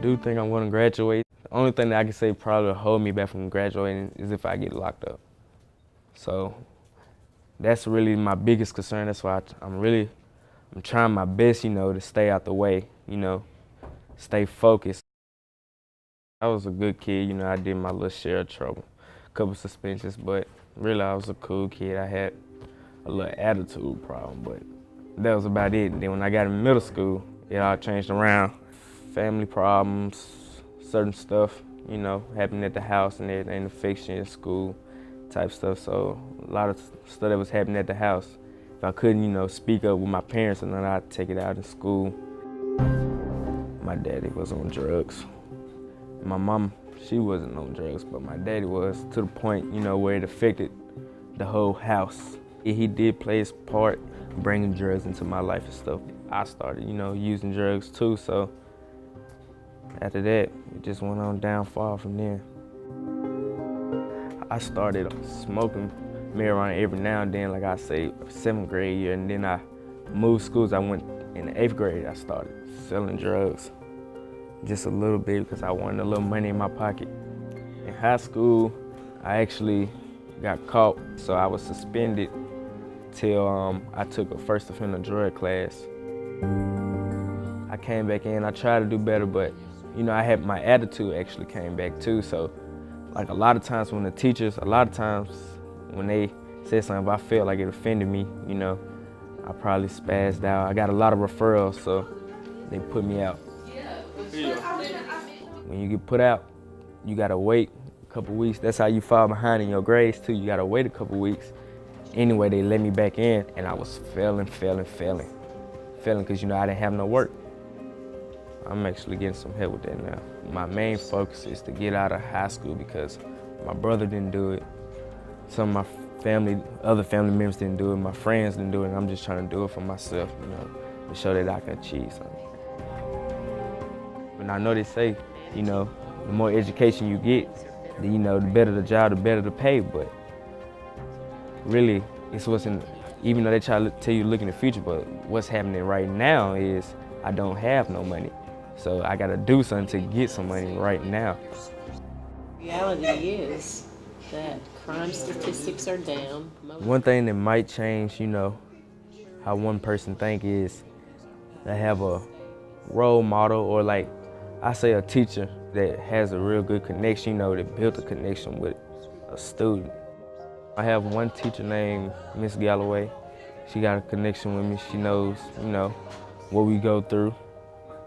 do think I'm gonna graduate. The only thing that I can say probably will hold me back from graduating is if I get locked up. So that's really my biggest concern. That's why I'm trying my best, to stay out the way, stay focused. I was a good kid, I did my little share of trouble, a couple suspensions, but really I was a cool kid. I had a little attitude problem, but that was about it. Then when I got in middle school, it all changed around. Family problems, certain stuff, happening at the house and everything, the fiction, school type stuff. So a lot of stuff that was happening at the house. If I couldn't, speak up with my parents or nothing, I'd take it out in school. My daddy was on drugs. My mom, she wasn't on drugs, but my daddy was, to the point, where it affected the whole house. He did play his part bringing drugs into my life and stuff. I started, using drugs too, so after that, it just went on downfall from there. I started smoking marijuana every now and then, like I say, 7th grade year, and then I moved schools. I went in the 8th grade, I started selling drugs. Just a little bit because I wanted a little money in my pocket. In high school, I actually got caught, so I was suspended till I took a first offender drug class. I came back in, I tried to do better, but I had my attitude actually came back too. So like a lot of times when the teachers, when they said something, if I felt like it offended me, I probably spazzed out. I got a lot of referrals, so they put me out. When you get put out, you gotta wait a couple weeks. That's how you fall behind in your grades too. You gotta wait a couple weeks. Anyway, they let me back in, and I was failing because I didn't have no work. I'm actually getting some help with that now. My main focus is to get out of high school because my brother didn't do it. Some of my other family members didn't do it. My friends didn't do it, and I'm just trying to do it for myself, to show that I can achieve something. And I know they say, the more education you get, the better the job, the better the pay, but really, even though they try to tell you to look in the future, but what's happening right now is I don't have no money. So I gotta do something to get some money right now. Reality is that crime statistics are down. One thing that might change, how one person think is they have a role model or like, I say a teacher that has a real good connection, that built a connection with a student. I have one teacher named Miss Galloway. She got a connection with me. She knows, what we go through,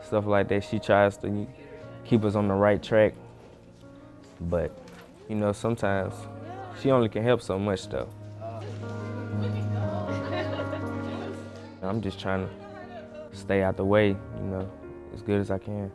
stuff like that. She tries to keep us on the right track. But, sometimes she only can help so much though. I'm just trying to stay out the way, as good as I can.